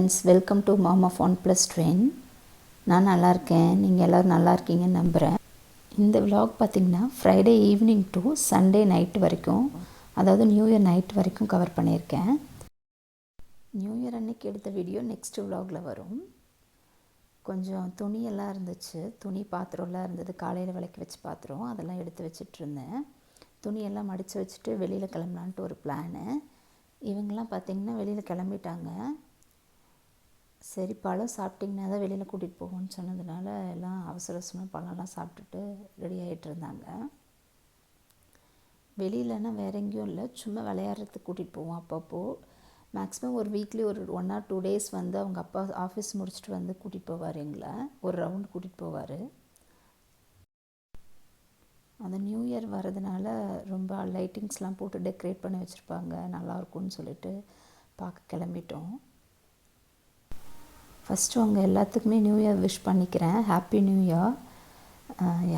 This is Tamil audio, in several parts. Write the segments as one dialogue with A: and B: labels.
A: ஃப்ரெண்ட்ஸ், வெல்கம் டு மாமா ஃபோன் ப்ளஸ் ட்ரெயின். நான் நல்லா இருக்கேன், நீங்கள் எல்லோரும் நல்லா இருக்கீங்கன்னு நம்புகிறேன். இந்த விலாக் பார்த்திங்கன்னா Friday evening to Sunday night வரைக்கும், அதாவது நியூ இயர் நைட் வரைக்கும் கவர் பண்ணியிருக்கேன். நியூ இயர் அன்னைக்கு எடுத்த வீடியோ நெக்ஸ்ட் விலாகில் வரும். கொஞ்சம் துணியெல்லாம் இருந்துச்சு, துணி பாத்திரம்லாம் இருந்தது, காலையில் விளக்கி வச்சு பாத்திரம் அதெல்லாம் எடுத்து வச்சிட்ருந்தேன். துணியெல்லாம் மடித்து வச்சுட்டு வெளியில் கிளம்பலான்ட்டு ஒரு பிளானு. இவங்கெல்லாம் பார்த்திங்கன்னா வெளியில் கிளம்பிட்டாங்க. சரி, பழம் சாப்பிட்டிங்கன்னா தான் வெளியில் கூட்டிகிட்டு போவோம்னு சொன்னதுனால எல்லாம் அவசர அவசரமாக பழம்லாம் சாப்பிட்டுட்டு ரெடி ஆகிட்டு இருந்தாங்க. வெளியிலன்னா வேறு எங்கேயும் இல்லை, சும்மா விளையாடுறதுக்கு கூட்டிகிட்டு போவோம் அப்பப்போ. மேக்ஸிமம் ஒரு வீக்லி ஒரு 1 or 2 days வந்து அவங்க அப்பா ஆஃபீஸ் முடிச்சுட்டு வந்து கூட்டிகிட்டு போவார், எங்களை ஒரு ரவுண்ட் கூட்டிகிட்டு போவார். அந்த நியூ இயர் வர்றதுனால ரொம்ப லைட்டிங்ஸ்லாம் போட்டு டெக்கரேட் பண்ணி வச்சுருப்பாங்க, நல்லாயிருக்கும்னு சொல்லிட்டு பார்க்க கிளம்பிட்டோம். ஃபஸ்ட்டு அவங்க எல்லாத்துக்குமே நியூ இயர் விஷ் பண்ணிக்கிறேன், ஹாப்பி நியூ இயர்.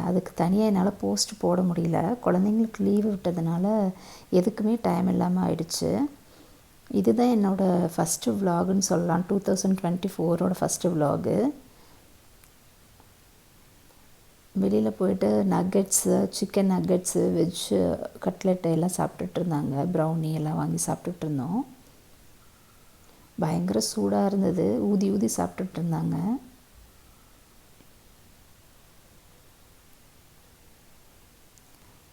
A: அதுக்கு தனியாக என்னால் போஸ்ட் போட முடியல, குழந்தைங்களுக்கு லீவு விட்டதுனால எதுக்குமே டைம் இல்லாமல் ஆயிடுச்சு. இதுதான் என்னோடய ஃபஸ்ட்டு விலாகுன்னு சொல்லலாம், 2024 ஃபஸ்ட்டு விலாகு. வெளியில் போயிட்டு nuggets, chicken nuggets, veg cutlet எல்லாம் சாப்பிட்டுட்டு இருந்தாங்க, ப்ரௌனி எல்லாம் வாங்கி சாப்பிட்டுட்டு இருந்தோம். பயங்கர சூடாக இருந்தது, ஊதி ஊதி சாப்பிட்டுட்டு இருந்தாங்க.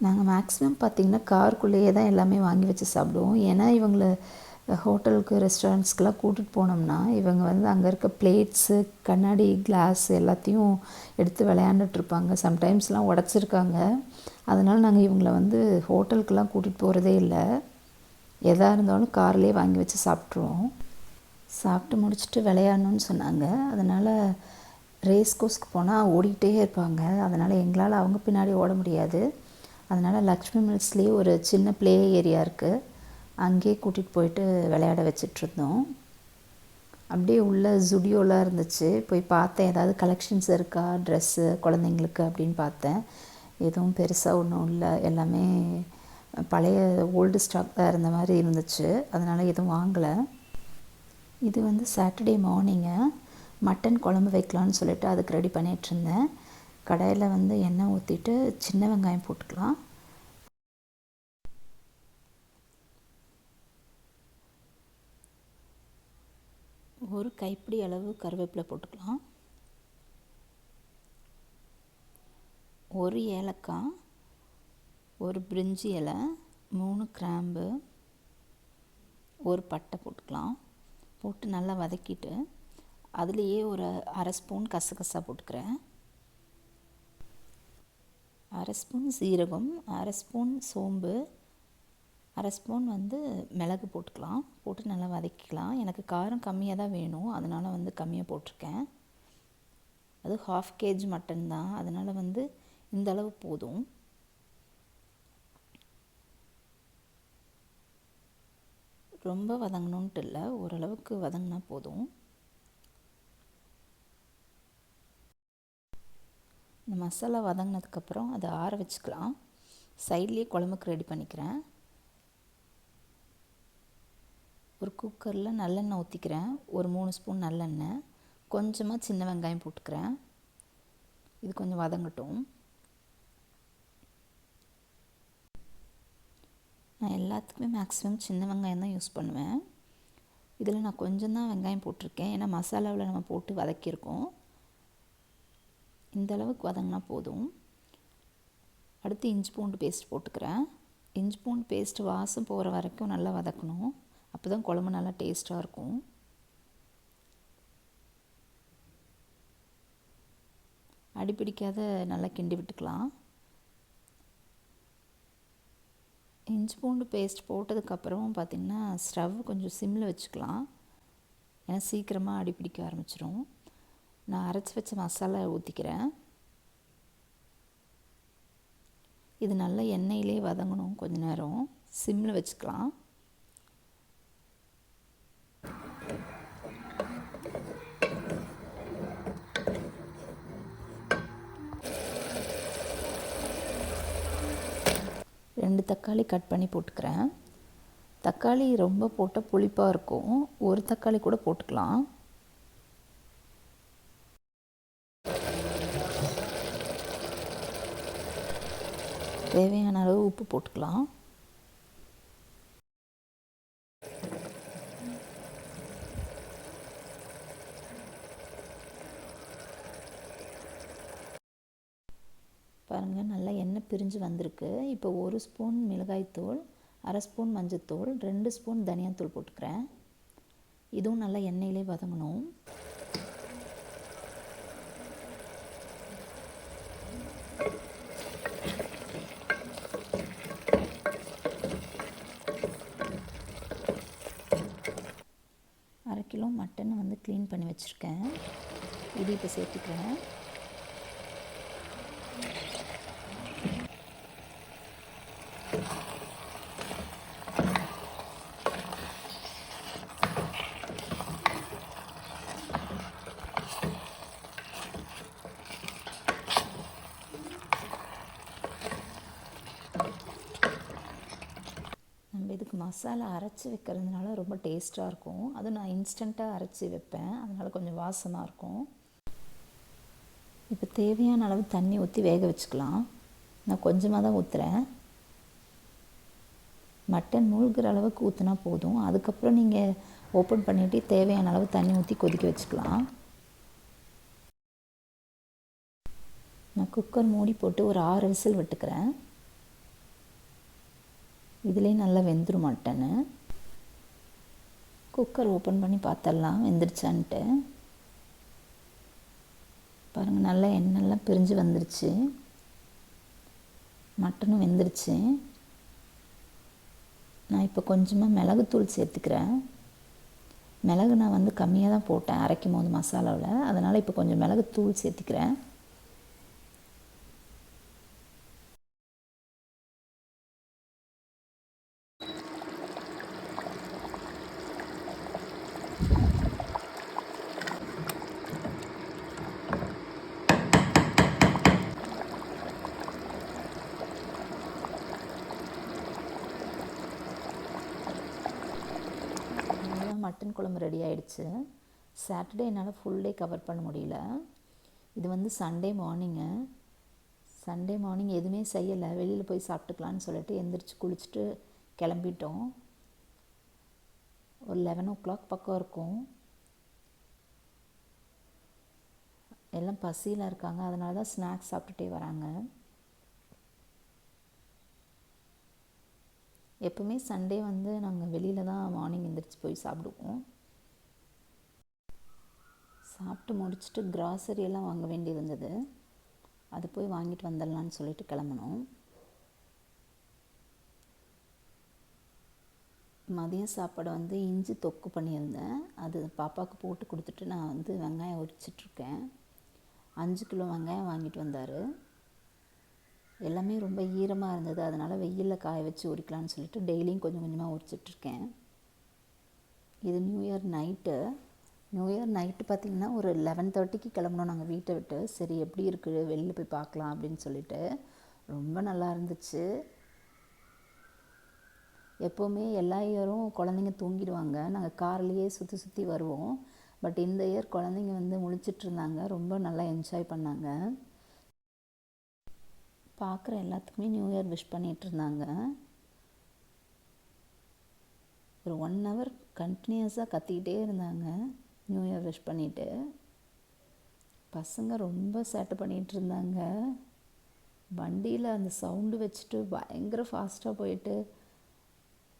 A: நாங்கள் மேக்ஸிமம் பார்த்திங்கன்னா காருக்குள்ளேயே தான் எல்லாமே வாங்கி வச்சு சாப்பிடுவோம். ஏன்னா இவங்களை ஹோட்டலுக்கு ரெஸ்டாரண்ட்ஸ்க்கெலாம் கூட்டிகிட்டு போனோம்னா இவங்க வந்து அங்கே இருக்க பிளேட்ஸு, கண்ணாடி, கிளாஸ் எல்லாத்தையும் எடுத்து விளையாண்டுட்ருப்பாங்க. சம்டைம்ஸ்லாம் உடச்சிருக்காங்க. அதனால் நாங்கள் இவங்களை வந்து ஹோட்டலுக்கெலாம் கூட்டிகிட்டு போகிறதே இல்லை. எதாக இருந்தாலும் கார்லேயே வாங்கி வச்சு சாப்பிட்ருவோம். சாப்பிட்டு முடிச்சுட்டு விளையாடணுன்னு சொன்னாங்க. அதனால் ரேஸ் கோர்ஸ்க்கு போனால் ஓடிக்கிட்டே இருப்பாங்க. அதனால் எங்களால் அவங்க பின்னாடி ஓட முடியாது. அதனால் லக்ஷ்மி மில்ஸ்லேயே ஒரு சின்ன ப்ளே ஏரியா இருக்குது, அங்கேயே கூட்டிகிட்டு போயிட்டு விளையாட வச்சிட்ருந்தோம். அப்படியே உள்ள ஜுடியோலாம் இருந்துச்சு, போய் பார்த்தேன் ஏதாவது கலெக்ஷன்ஸ் இருக்கா ட்ரெஸ்ஸு குழந்தைங்களுக்கு அப்படின்னு பார்த்தேன். எதுவும் பெருசாக ஒன்றும் இல்லை, எல்லாமே பழைய ஓல்டு ஸ்டாக் தான் இருந்த மாதிரி இருந்துச்சு. அதனால் எதுவும் வாங்கலை. இது வந்து சாட்டர்டே மார்னிங்கு மட்டன் குழம்பு வைக்கலான்னு சொல்லிட்டு அதுக்கு ரெடி பண்ணிகிட்ருந்தேன். கடாயில் வந்து எண்ணெய் ஊற்றிட்டு சின்ன வெங்காயம் போட்டுக்கலாம். ஒரு கைப்பிடி அளவு கருவேப்பிலை போட்டுக்கலாம். ஒரு ஏலக்காய், ஒரு பிரிஞ்சி இலை, 3 கிராம்பு, ஒரு பட்டை போட்டுக்கலாம். போட்டு நல்லா வதக்கிட்டு அதுலேயே ஒரு 1/2 ஸ்பூன் கசகசா போட்டுக்கிறேன், 1/2 ஸ்பூன் சீரகம், 1/2 ஸ்பூன் சோம்பு, 1/2 ஸ்பூன் வந்து மிளகு போட்டுக்கலாம். போட்டு நல்லா வதக்கிக்கலாம். எனக்கு காரம் கம்மியாக தான் வேணும், அதனால் வந்து கம்மியாக போட்டிருக்கேன். அது 1/2 kg மட்டன் தான், அதனால் வந்து இந்தளவு போதும். ரொம்ப வதங்கணுன்ட்டு இல்லை, ஓரளவுக்கு வதங்கினா போதும். இந்த மசாலா வதங்கினதுக்கப்புறம் அதை ஆற வச்சுக்கலாம். சைட்லேயே குழம்புக்கு ரெடி பண்ணிக்கிறேன். ஒரு குக்கரில் நல்லெண்ணெய் ஊற்றிக்கிறேன், ஒரு 3 ஸ்பூன் நல்லெண்ணெய், கொஞ்சமாக சின்ன வெங்காயம் போட்டுக்கிறேன். இது கொஞ்சம் வதங்கட்டும். நான் எல்லாத்துக்குமே மேக்ஸிமம் சின்ன வெங்காயம் தான் யூஸ் பண்ணுவேன். இதில் நான் கொஞ்சம் தான் வெங்காயம் போட்டிருக்கேன், ஏன்னா மசாலாவில் நம்ம போட்டு வதக்கியிருக்கோம். இந்த அளவுக்கு வதங்கினா போதும். அடுத்து இஞ்சி பூண்டு பேஸ்ட் போட்டுக்கிறேன். இஞ்சி பூண்டு பேஸ்ட் வாசம் போகிற வரைக்கும் நல்லா வதக்கணும், அப்போ தான் குழம்பு நல்லா டேஸ்ட்டாக இருக்கும். அடிப்பிடிக்காத நல்லா கிண்டி விட்டுக்கலாம். இஞ்சி பூண்டு பேஸ்ட் போட்டதுக்கப்புறமும் பார்த்திங்கன்னா ஸ்டவ் கொஞ்சம் சிம்மில் வச்சுக்கலாம், ஏன்னா சீக்கிரமாக அடிப்பிடிக்க ஆரம்பிச்சிடும். நான் அரைச்சி வச்ச மசாலா ஊற்றிக்கிறேன். இது நல்லா எண்ணெயிலே வதங்கணும், கொஞ்ச நேரம் சிம்மில் வச்சுக்கலாம். ரெண்டு தக்காளி கட் பண்ணி போட்டுக்கிறேன். தக்காளி ரொம்ப போட்டால் புளிப்பாக இருக்கும், ஒரு தக்காளி கூட போட்டுக்கலாம். தேவையான அளவு உப்பு போட்டுக்கலாம். பாருங்கள், நல்லா எண்ணெய் பிரிஞ்சு வந்திருக்கு. இப்போ 1 ஸ்பூன் மிளகாய்த்தூள், 1/2 ஸ்பூன் மஞ்சள்தூள், 2 ஸ்பூன் தனியாத்தூள் போட்டுக்கிறேன். இதுவும் நல்லா எண்ணெயிலே வதங்கணும். அரை கிலோ மட்டன் வந்து க்ளீன் பண்ணி வச்சுருக்கேன். இது இப்போ சேர்த்துக்கிறேன். நம்ம இதுக்கு மசாலா அரைச்சி வைக்கிறதுனால ரொம்ப டேஸ்ட்டாக இருக்கும். அதுவும் நான் இன்ஸ்டண்ட்டாக அரைச்சி வைப்பேன், அதனால் கொஞ்சம் வாசமாக இருக்கும். இப்போ தேவையான அளவு தண்ணி ஊற்றி வேக வச்சுக்கலாம். நான் கொஞ்சமாக தான் ஊற்றுறேன். மட்டன் மூழ்கிற அளவுக்கு ஊற்றினா போதும். அதுக்கப்புறம் நீங்கள் ஓப்பன் பண்ணிவிட்டு தேவையான அளவு தண்ணி ஊற்றி கொதிக்க வச்சுக்கலாம். நான் குக்கர் மூடி போட்டு ஒரு 6 விசில் விட்டுக்கிறேன். இதுலேயே நல்லா வெந்துடும் மட்டனு. குக்கர் ஓப்பன் பண்ணி பார்த்தரலாம் வெந்துருச்சான்ட்டு. பாருங்கள், நல்லா எண்ணெய்லாம் பிரிஞ்சு வந்துருச்சு. மட்டனும் வெந்துருச்சு. நான் இப்போ கொஞ்சமாக மிளகுத்தூள் சேர்த்துக்கிறேன். மிளகு நான் வந்து கம்மியாக தான் போட்டேன் அரைக்கும் போது மசாலாவில், அதனால் இப்போ கொஞ்சம் மிளகுத்தூள் சேர்த்துக்கிறேன். மட்டன் குழம்பு ரெடி ஆகிடுச்சு. சாட்டர்டே என்னால் ஃபுல் டே கவர் பண்ண முடியல. இது வந்து சண்டே மார்னிங் எதுவுமே செய்யலை, வெளியில் போய் சாப்பிட்டுக்கலான்னு சொல்லிட்டு எந்திரிச்சு குளிச்சுட்டு கிளம்பிட்டோம். ஒரு 11 o'clock பக்கம் இருக்கும். எல்லாம் பசியில் இருக்காங்க, அதனால தான் ஸ்நாக்ஸ் சாப்பிட்டுட்டே வராங்க. எப்போவுமே சண்டே வந்து நாங்கள் வெளியில் தான் மார்னிங் எந்திரிச்சு போய் சாப்பிடுவோம். சாப்பிட்டு முடிச்சுட்டு கிராசரி எல்லாம் வாங்க வேண்டி இருந்தது, அது போய் வாங்கிட்டு வந்துடலான்னு சொல்லிட்டு கிளம்பணும். மதிய சாப்பாடு வந்து இஞ்சி தொக்கு பண்ணியிருந்தேன், அது பாப்பாவுக்கு போட்டு கொடுத்துட்டு நான் வந்து வெங்காயம் உரிச்சிட்ருக்கேன். 5 கிலோ வெங்காயம் வாங்கிட்டு வந்தார். எல்லாமே ரொம்ப ஈரமாக இருந்தது, அதனால் வெயிலில் காய வச்சு உரிக்கலான்னு சொல்லிட்டு டெய்லியும் கொஞ்சம் கொஞ்சமாக உரிச்சிட்ருக்கேன். இது நியூ இயர் நைட்டு பார்த்திங்கன்னா ஒரு 11:30க்கு கிளம்பணும் நாங்கள் வீட்டை விட்டு. சரி எப்படி இருக்குது வெளியில் போய் பார்க்கலாம் அப்படின்னு சொல்லிட்டு. ரொம்ப நல்லா இருந்துச்சு. எப்போவுமே எல்லா இயரும் குழந்தைங்க தூங்கிடுவாங்க, நாங்கள் கார்லேயே சுற்றி வருவோம். பட் இந்த இயர் குழந்தைங்க வந்து முழிச்சிட்ருந்தாங்க, ரொம்ப நல்லா என்ஜாய் பண்ணாங்க. பார்க்குற எல்லாத்துக்குமே நியூ இயர் விஷ் பண்ணிகிட்ருந்தாங்க. ஒரு 1 hour கண்டினியூஸாக கத்திக்கிட்டே இருந்தாங்க நியூ இயர் விஷ் பண்ணிவிட்டு. பசங்க ரொம்ப சேட்டை பண்ணிகிட்டு இருந்தாங்க. வண்டியில் அந்த சவுண்டு வச்சுட்டு பயங்கர ஃபாஸ்ட்டாக போயிட்டு,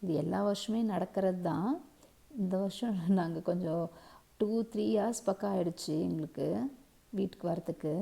A: இது எல்லா வருஷமே நடக்கிறது தான். இந்த வருஷம் நாங்கள் கொஞ்சம் 2-3 hours பக்கம் ஆகிடுச்சு எங்களுக்கு வீட்டுக்கு வரத்துக்கு.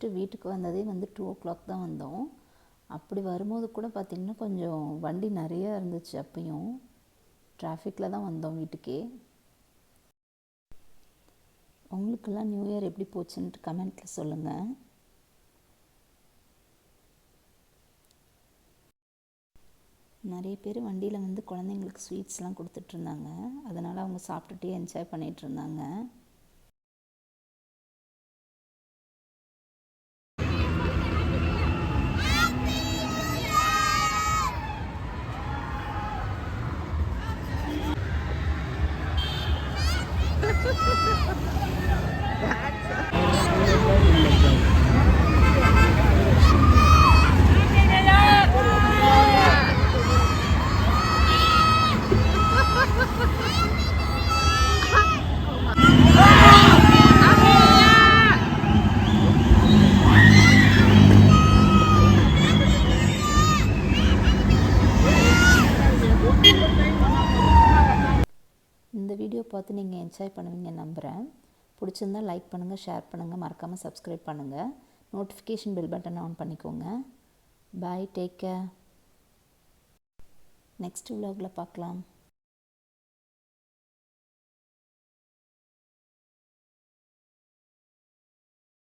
A: முடிச்சுட்டு வீட்டுக்கு வந்ததே வந்து 2 o'clock தான் வந்தோம். அப்படி வரும்போது கூட பார்த்திங்கன்னா கொஞ்சம் வண்டி நிறையா இருந்துச்சு. அப்பயும் டிராஃபிக்கில் தான் வந்தோம் வீட்டுக்கே. உங்களுக்கெல்லாம் நியூ இயர் எப்படி போச்சுன்ட்டு கமெண்ட்டில் சொல்லுங்கள். நிறைய பேர் வண்டியில் வந்து குழந்தைங்களுக்கு ஸ்வீட்ஸ்லாம் கொடுத்துட்ருந்தாங்க. அதனால் அவங்க சாப்பிட்டுட்டே என்ஜாய் பண்ணிகிட்ருந்தாங்க. இந்த வீடியோ பார்த்து நீங்கள் என்ஜாய் பண்ணுவீங்க நம்புகிறேன். பிடிச்சிருந்தால் லைக் பண்ணுங்கள், ஷேர் பண்ணுங்கள், மறக்காமல் சப்ஸ்கிரைப் பண்ணுங்கள். நோட்டிஃபிகேஷன் பெல் பட்டன் ஆன் பண்ணிக்கோங்க. பாய், டேக் கேர். நெக்ஸ்ட் vlogல பார்க்கலாம்.